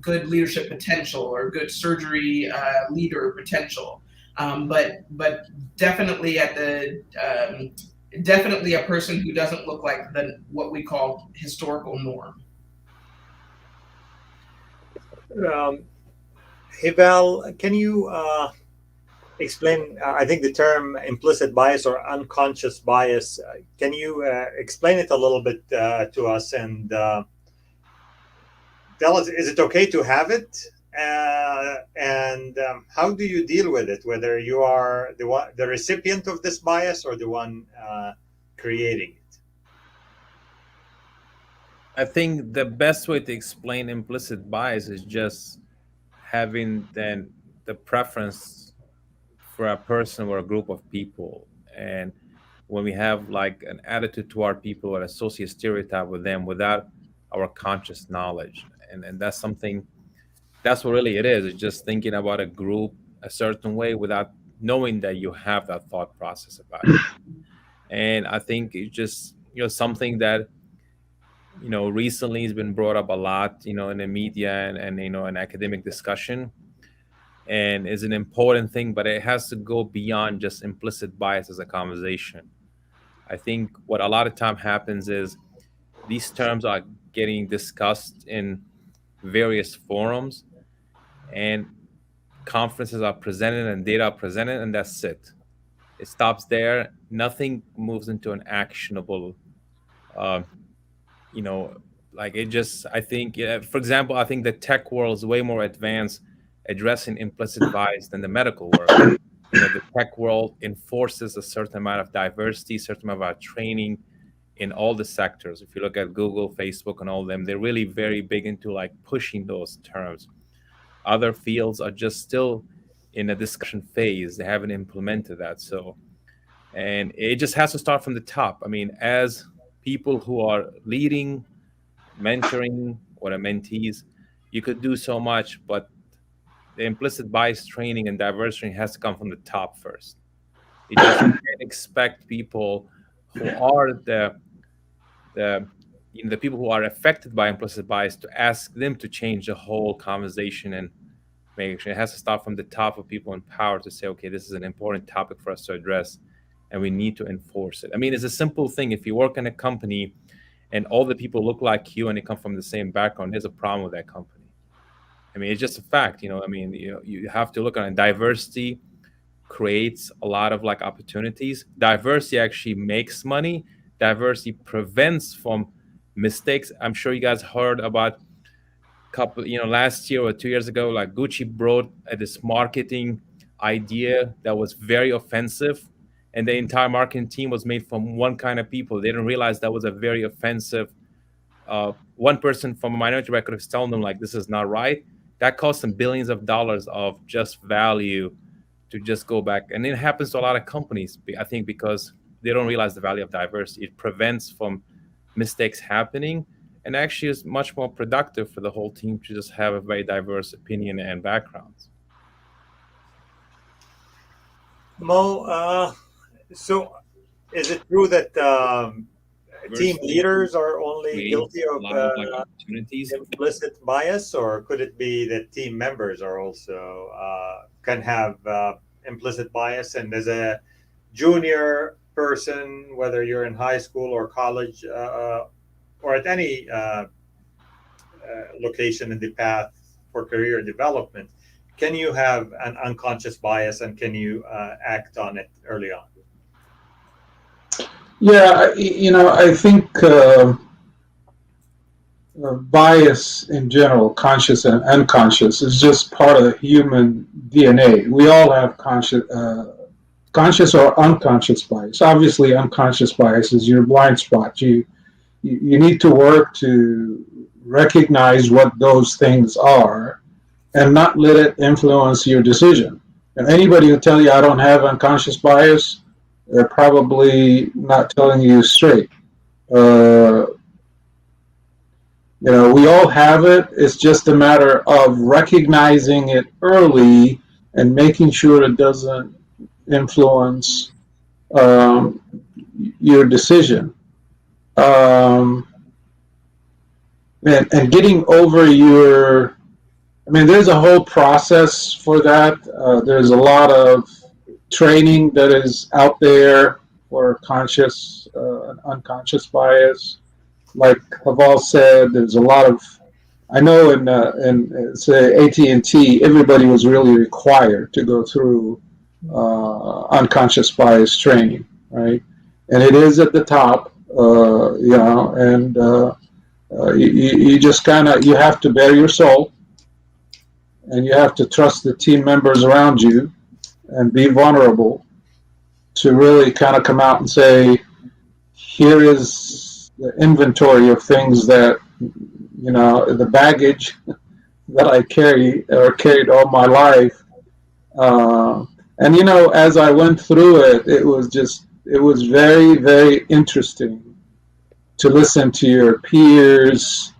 good leadership potential or good surgery leader potential, but definitely definitely a person who doesn't look like what we call historical norm. Hey Val, can you explain, I think the term implicit bias or unconscious bias, can you explain it a little bit to us and tell us, is it okay to have it? And how do you deal with it, whether you are the recipient of this bias or the one creating it? I think the best way to explain implicit bias is just having then the preference for a person or a group of people. And when we have like an attitude to our people or associate stereotype with them without our conscious knowledge. And that's something, that's what really it is. It's just thinking about a group a certain way without knowing that you have that thought process about it. And I think it's just, something that, recently has been brought up a lot, in the media and in academic discussion, and is an important thing, but it has to go beyond just implicit bias as a conversation. I think what a lot of time happens is these terms are getting discussed in various forums, and conferences are presented and data are presented, and that's it. It stops there. Nothing moves into an actionable, like it just, I think, for example, I think the tech world is way more advanced addressing implicit bias than the medical world. The tech world enforces a certain amount of diversity, certain amount of training in all the sectors. If you look at Google, Facebook, and all of them, they're really very big into like pushing those terms. Other fields are just still in a discussion phase. They haven't implemented that. So, and it just has to start from the top. I mean, as people who are leading, mentoring, or mentees, you could do so much, but the implicit bias training and diversity has to come from the top first. You just can't expect people who are the people who are affected by implicit bias to ask them to change the whole conversation and make sure. It has to start from the top of people in power to say, okay, this is an important topic for us to address, and we need to enforce it. I mean, it's a simple thing. If you work in a company and all the people look like you and they come from the same background, there's a problem with that company. I mean, it's just a fact, I mean, you have to look at it. Diversity creates a lot of like opportunities. Diversity actually makes money. Diversity prevents from mistakes. I'm sure you guys heard about last year or 2 years ago, like Gucci brought this marketing idea that was very offensive, and the entire marketing team was made from one kind of people. They didn't realize that was a very offensive. One person from a minority record was telling them like, this is not right. That cost them billions of dollars of just value to just go back. And it happens to a lot of companies, I think, because they don't realize the value of diversity. It prevents from mistakes happening, and actually is much more productive for the whole team to just have a very diverse opinion and backgrounds. Mo, so is it true that team leaders are only guilty of opportunities, implicit bias, or could it be that team members are also can have implicit bias? And as a junior person, whether you're in high school or college or at any location in the path for career development, can you have an unconscious bias, and can you act on it early on? Yeah, I think bias in general, conscious and unconscious, is just part of the human DNA. We all have conscious or unconscious bias. Obviously, unconscious bias is your blind spot. You need to work to recognize what those things are and not let it influence your decision. And anybody who tell you I don't have unconscious bias, they're probably not telling you straight. We all have it. It's just a matter of recognizing it early and making sure it doesn't influence your decision. And getting over there's a whole process for that. There's a lot of training that is out there for conscious and unconscious bias. Like Haval said, there's a lot of, I know in say AT&T, everybody was really required to go through unconscious bias training, right? And it is at the top, and you just you have to bare your soul, and you have to trust the team members around you and be vulnerable to really kind of come out and say, here is the inventory of things that, the baggage that I carry or carried all my life. And, as I went through it, it was very, very interesting to listen to your peers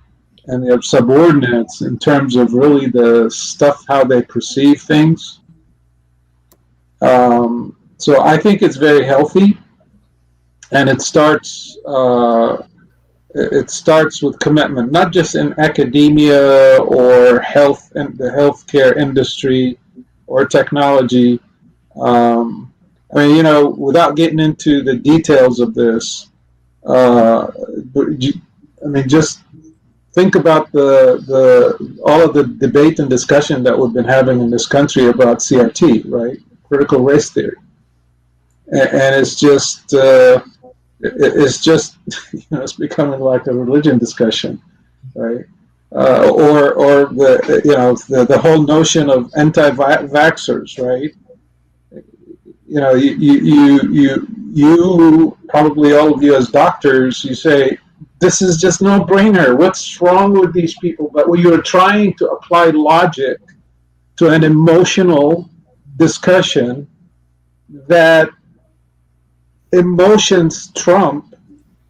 and their subordinates in terms of really the stuff, how they perceive things. So I think it's very healthy, and it starts with commitment, not just in academia or health and the healthcare industry or technology. I mean, without getting into the details of this, I mean, just think about the all of the debate and discussion that we've been having in this country about CRT, right? Critical race theory, and it's just it's becoming like a religion discussion, right? Or the whole notion of anti-vaxxers, right? You probably, all of you as doctors, you say this is just no brainer. What's wrong with these people? But when you're trying to apply logic to an emotional discussion, that emotions trump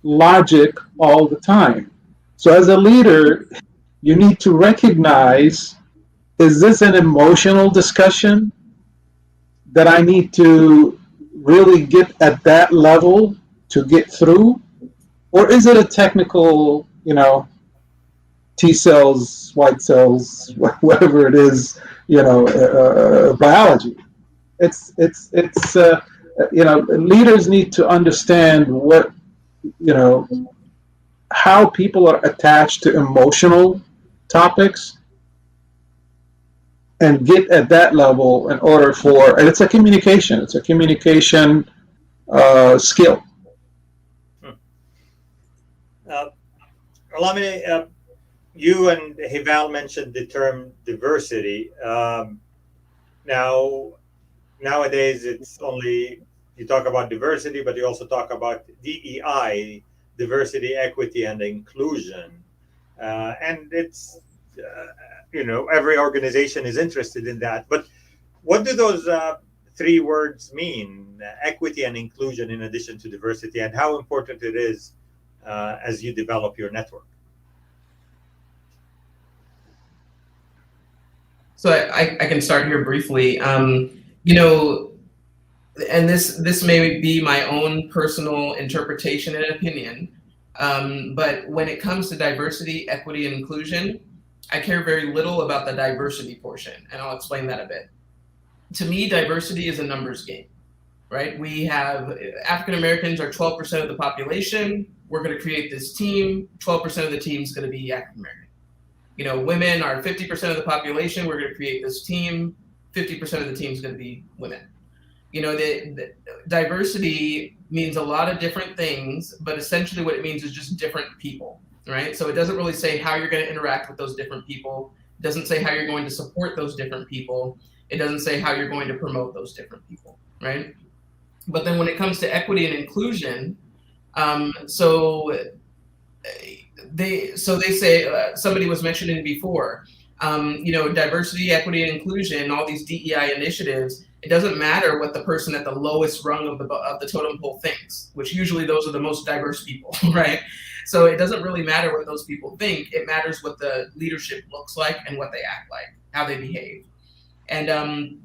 logic all the time. So as a leader, you need to recognize, is this an emotional discussion that I need to really get at that level to get through? Or is it a technical, T cells, white cells, whatever it is, biology? Leaders need to understand how people are attached to emotional topics and get at that level in order and it's a communication skill. Olamide, you and Hival mentioned the term diversity. Nowadays, it's only, you talk about diversity, but you also talk about DEI, diversity, equity, and inclusion. And it's, every organization is interested in that. But what do those three words mean, equity and inclusion, in addition to diversity, and how important it is as you develop your network? So I can start here briefly. And this may be my own personal interpretation and opinion, but when it comes to diversity, equity, and inclusion, I care very little about the diversity portion, and I'll explain that a bit. To me, diversity is a numbers game, right? We have African Americans are 12% of the population. We're going to create this team. 12% of the team is going to be African American. Women are 50% of the population. We're going to create this team. 50% of the team is going to be women. The diversity means a lot of different things, but essentially what it means is just different people, right? So it doesn't really say how you're going to interact with those different people. It doesn't say how you're going to support those different people. It doesn't say how you're going to promote those different people, right? But then when it comes to equity and inclusion, they say, somebody was mentioning before, diversity, equity, and inclusion, all these DEI initiatives, it doesn't matter what the person at the lowest rung of the totem pole thinks, which usually those are the most diverse people, right? So it doesn't really matter what those people think. It matters what the leadership looks like and what they act like, how they behave. And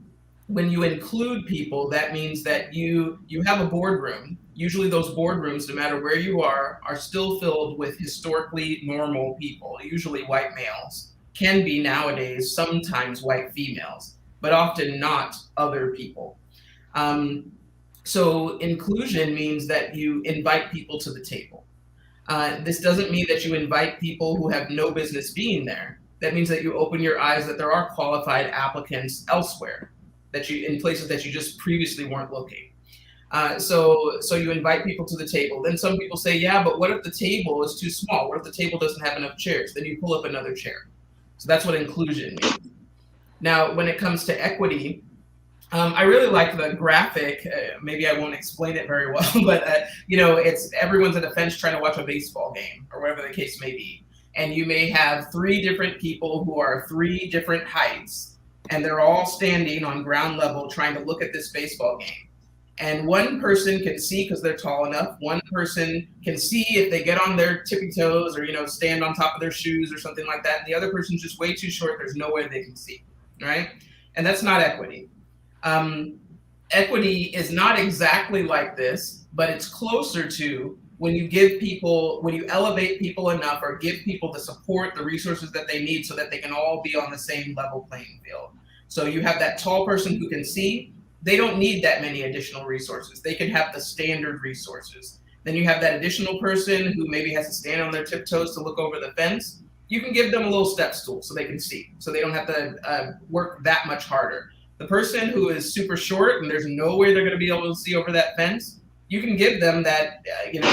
when you include people, that means that you have a boardroom. Usually those boardrooms, no matter where you are still filled with historically normal people, usually white males, can be nowadays sometimes white females, but often not other people. So inclusion means that you invite people to the table. This doesn't mean that you invite people who have no business being there. That means that you open your eyes that there are qualified applicants elsewhere, in places that you just previously weren't looking. So you invite people to the table. Then some people say, yeah, but what if the table is too small? What if the table doesn't have enough chairs? Then you pull up another chair. So that's what inclusion means. Now, when it comes to equity, I really like the graphic. Maybe I won't explain it very well, but it's everyone's at a fence trying to watch a baseball game or whatever the case may be. And you may have three different people who are three different heights, and they're all standing on ground level trying to look at this baseball game. And one person can see because they're tall enough. One person can see if they get on their tippy toes or, stand on top of their shoes or something like that. And the other person's just way too short. There's no way they can see, right? And that's not equity. equity is not exactly like this, but it's closer to when you elevate people enough or give people the support, the resources that they need so that they can all be on the same level playing field. So you have that tall person who can see, they don't need that many additional resources. They can have the standard resources. Then you have that additional person who maybe has to stand on their tiptoes to look over the fence. You can give them a little step stool so they can see, so they don't have to work that much harder. The person who is super short and there's no way they're going to be able to see over that fence, you can give them that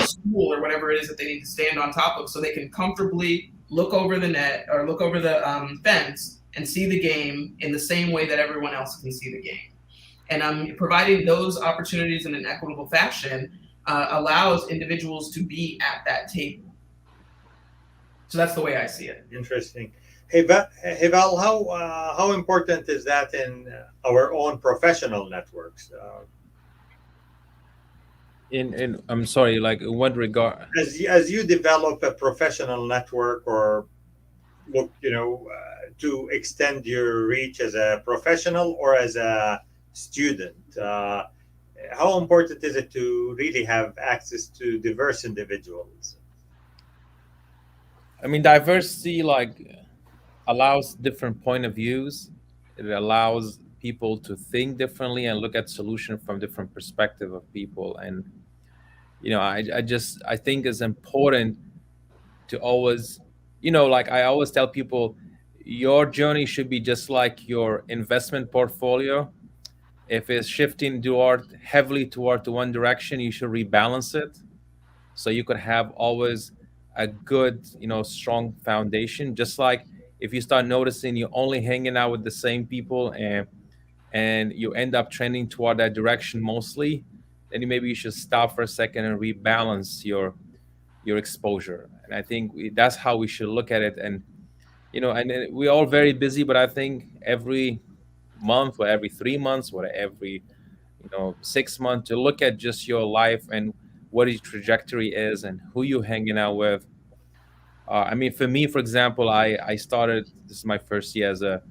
stool or whatever it is that they need to stand on top of so they can comfortably look over the net or look over the fence and see the game in the same way that everyone else can see the game. And providing those opportunities in an equitable fashion allows individuals to be at that table. So that's the way I see it. Interesting. Hey Val, how important is that in our own professional networks? In I'm sorry, like in what regard? As you develop a professional network or look, to extend your reach as a professional or as a student, how important is it to really have access to diverse individuals? I mean, diversity allows different point of views. It allows people to think differently and look at solution from different perspective of people. And I think it's important to always, I always tell people, your journey should be just like your investment portfolio. If it's shifting heavily toward one direction, you should rebalance it so you could have always a good, strong foundation. Just like if you start noticing you're only hanging out with the same people and you end up trending toward that direction mostly, then maybe you should stop for a second and rebalance your exposure. And I think that's how we should look at it. And and we're all very busy, but I think every month or every 3 months or every 6 months to look at just your life and what your trajectory is and who you're hanging out with. I mean, for me, for example, I started, this is my first year as a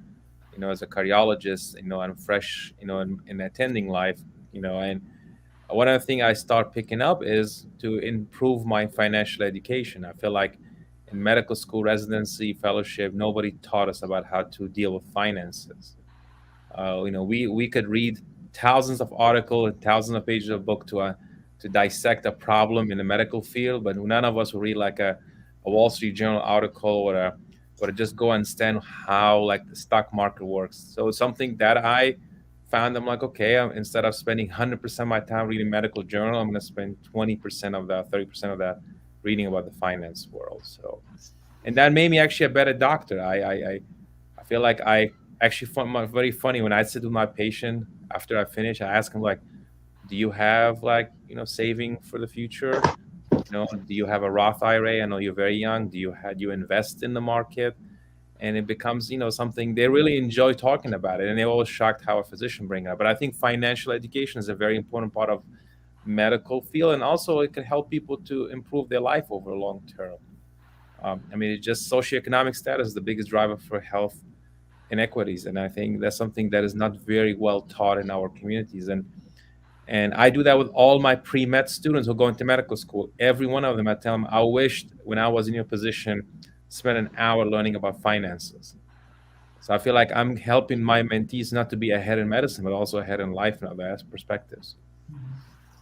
cardiologist, I'm fresh, in attending life, and one of the things I start picking up is to improve my financial education. I feel like in medical school, residency, fellowship, nobody taught us about how to deal with finances. We could read thousands of articles and thousands of pages of book to dissect a problem in the medical field, but none of us will read like a Wall Street Journal article or just go understand how the stock market works. So it's something that I found, I'm like, okay, instead of spending 100% of my time reading medical journal, I'm going to spend 20% of that, 30% of that reading about the finance world. So, and that made me actually a better doctor. I feel like I actually find it very funny when I sit with my patient after I finish, I ask him do you have saving for the future? Do you have a Roth IRA? I know you're very young. Do you invest in the market? And it becomes, something they really enjoy talking about it. And they're always shocked how a physician brings it up. But I think financial education is a very important part of medical field. And also it can help people to improve their life over long term. It's just socioeconomic status is the biggest driver for health inequities. And I think that's something that is not very well taught in our communities. And I do that with all my pre-med students who go into medical school. Every one of them, I tell them, I wished when I was in your position, spend an hour learning about finances. So I feel like I'm helping my mentees not to be ahead in medicine, but also ahead in life and other perspectives.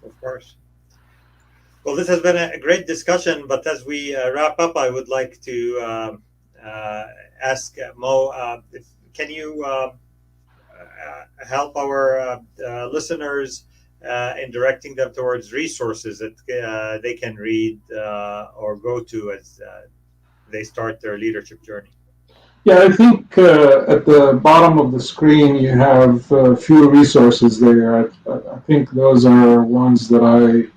Of course. Well, this has been a great discussion, but as we wrap up, I would like to ask Mo, can you help our listeners in directing them towards resources that they can read or go to as they start their leadership journey? Yeah, I think at the bottom of the screen you have a few resources there. I think those are ones that I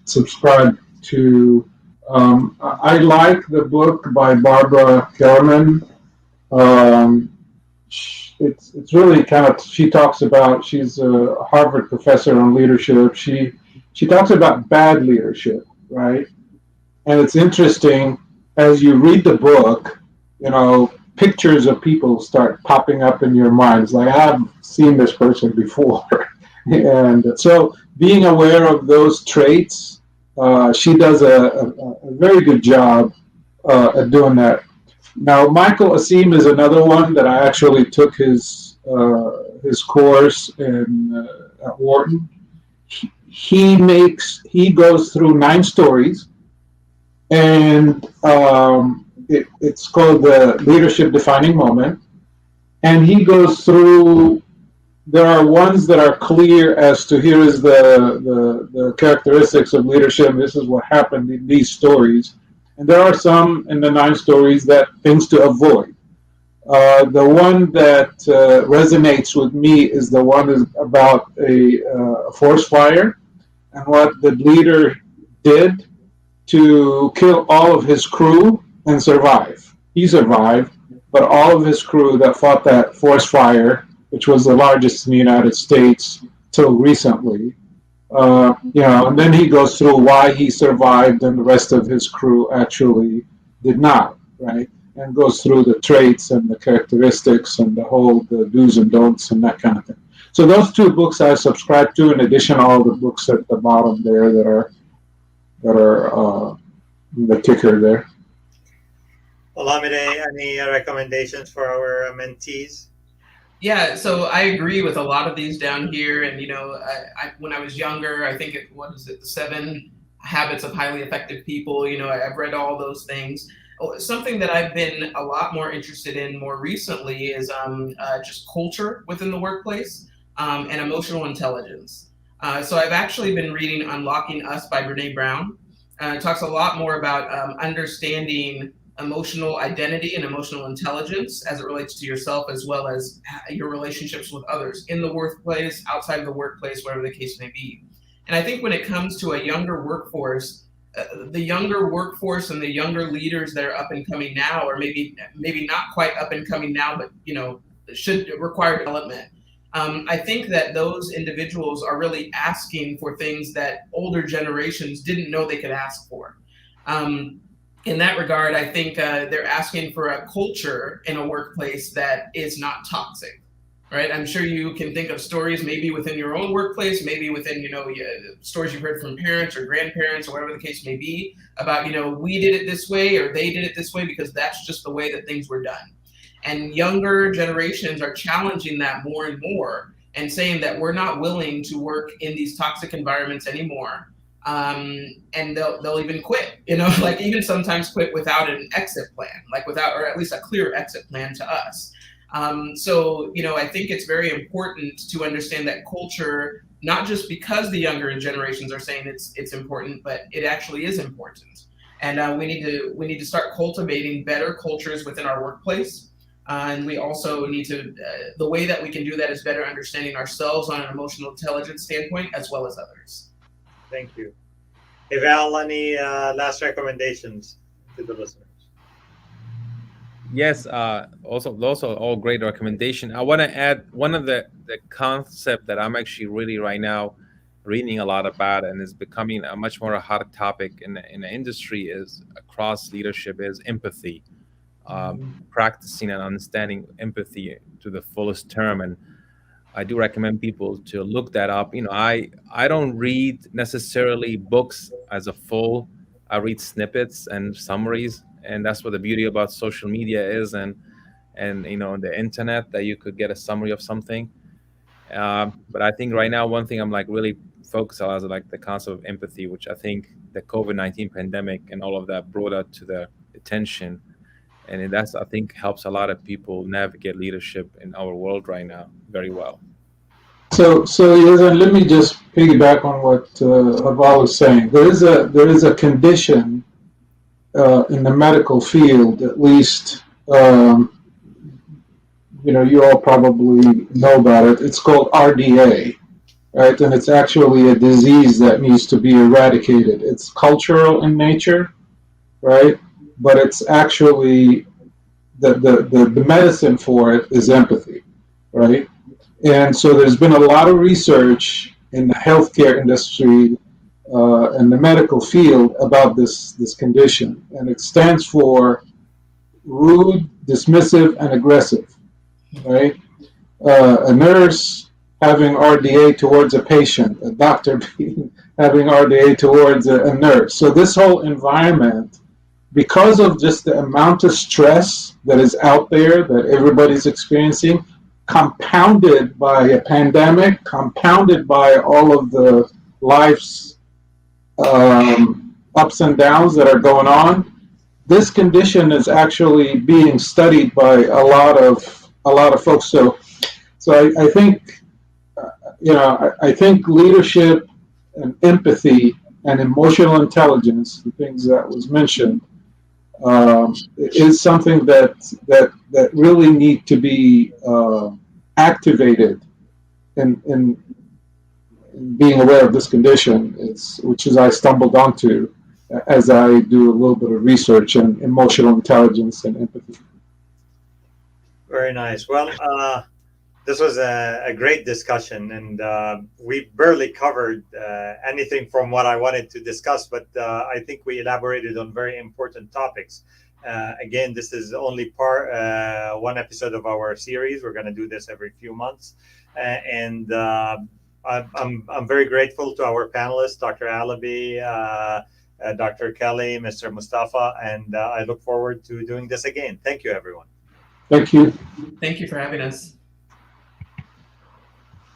subscribe to. I like the book by Barbara Kellerman. It's really she talks about, she's a Harvard professor on leadership. She talks about bad leadership, right? And it's interesting, as you read the book, pictures of people start popping up in your mind. It's like, I've seen this person before. And so being aware of those traits, she does a very good job at doing that. Now, Michael Asim is another one that I actually took his course in at Wharton. He goes through 9 stories, and it's called the Leadership Defining Moment. And he goes through. There are ones that are clear as to here is the characteristics of leadership. This is what happened in these stories. And there are some in the 9 stories that things to avoid. The one that resonates with me is the one is about a forest fire and what the leader did to kill all of his crew and survive. He survived, but all of his crew that fought that forest fire, which was the largest in the United States till recently, and then he goes through why he survived and the rest of his crew actually did not, right? And goes through the traits and the characteristics and the do's and don'ts and that kind of thing. So those 2 books I subscribe to, in addition to all the books at the bottom there that are the ticker there. Olamide, any recommendations for our mentees? Yeah, so I agree with a lot of these down here. And, when I was younger, I think the 7 Habits of Highly Effective People, I've read all those things. Something that I've been a lot more interested in more recently is just culture within the workplace and emotional intelligence. So I've actually been reading Unlocking Us by Brene Brown. It talks a lot more about understanding emotional identity and emotional intelligence as it relates to yourself, as well as your relationships with others in the workplace, outside of the workplace, whatever the case may be. And I think when it comes to a younger workforce, the younger workforce and the younger leaders that are up and coming now, or maybe not quite up and coming now, but should require development. I think that those individuals are really asking for things that older generations didn't know they could ask for. In that regard, I think they're asking for a culture in a workplace that is not toxic, right? I'm sure you can think of stories maybe within your own workplace, maybe within, stories you've heard from parents or grandparents or whatever the case may be about, we did it this way or they did it this way because that's just the way that things were done. And younger generations are challenging that more and more and saying that we're not willing to work in these toxic environments anymore. And they'll even quit, like even sometimes quit without an exit plan, or at least a clear exit plan to us. So, I think it's very important to understand that culture, not just because the younger generations are saying it's important, but it actually is important. And we need to start cultivating better cultures within our workplace. And we also need to, the way that we can do that is better understanding ourselves on an emotional intelligence standpoint, as well as others. Thank you. Hey, Val, any last recommendations to the listeners? Yes, also those are all great recommendation. I want to add one of the concept that I'm actually really right now reading a lot about and is becoming a much more a hot topic in the industry is across leadership is empathy, practicing and understanding empathy to the fullest term. And I do recommend people to look that up. I don't read necessarily books as a full. I read snippets and summaries, and that's what the beauty about social media is, and the internet, that you could get a summary of something. But I think right now one thing I'm really focused on is the concept of empathy, which I think the COVID-19 pandemic and all of that brought out to the attention, and that's I think helps a lot of people navigate leadership in our world right now very well. So let me just piggyback on what Haval was saying. There is a condition in the medical field, at least, you all probably know about it. It's called RDA, right? And it's actually a disease that needs to be eradicated. It's cultural in nature, right? But it's actually the medicine for it is empathy, right? And so there's been a lot of research in the healthcare industry and the medical field about this condition, and it stands for rude, dismissive, and aggressive. Right? A nurse having RDA towards a patient, a doctor having RDA towards a nurse. So this whole environment, because of just the amount of stress that is out there that everybody's experiencing, compounded by a pandemic, compounded by all of the life's ups and downs that are going on, this condition is actually being studied by a lot of folks. So I think I think leadership and empathy and emotional intelligence, the things that was mentioned, is something that really need to be activated in being aware of this condition, which is I stumbled onto as I do a little bit of research in emotional intelligence and empathy. Very nice. Well, this was a great discussion, and we barely covered anything from what I wanted to discuss, but I think we elaborated on very important topics. Again, this is only one episode of our series. We're going to do this every few months, and I'm very grateful to our panelists, Dr. Alabi, Dr. Kelly, Mr. Mustafa, and I look forward to doing this again. Thank you, everyone. Thank you. Thank you for having us.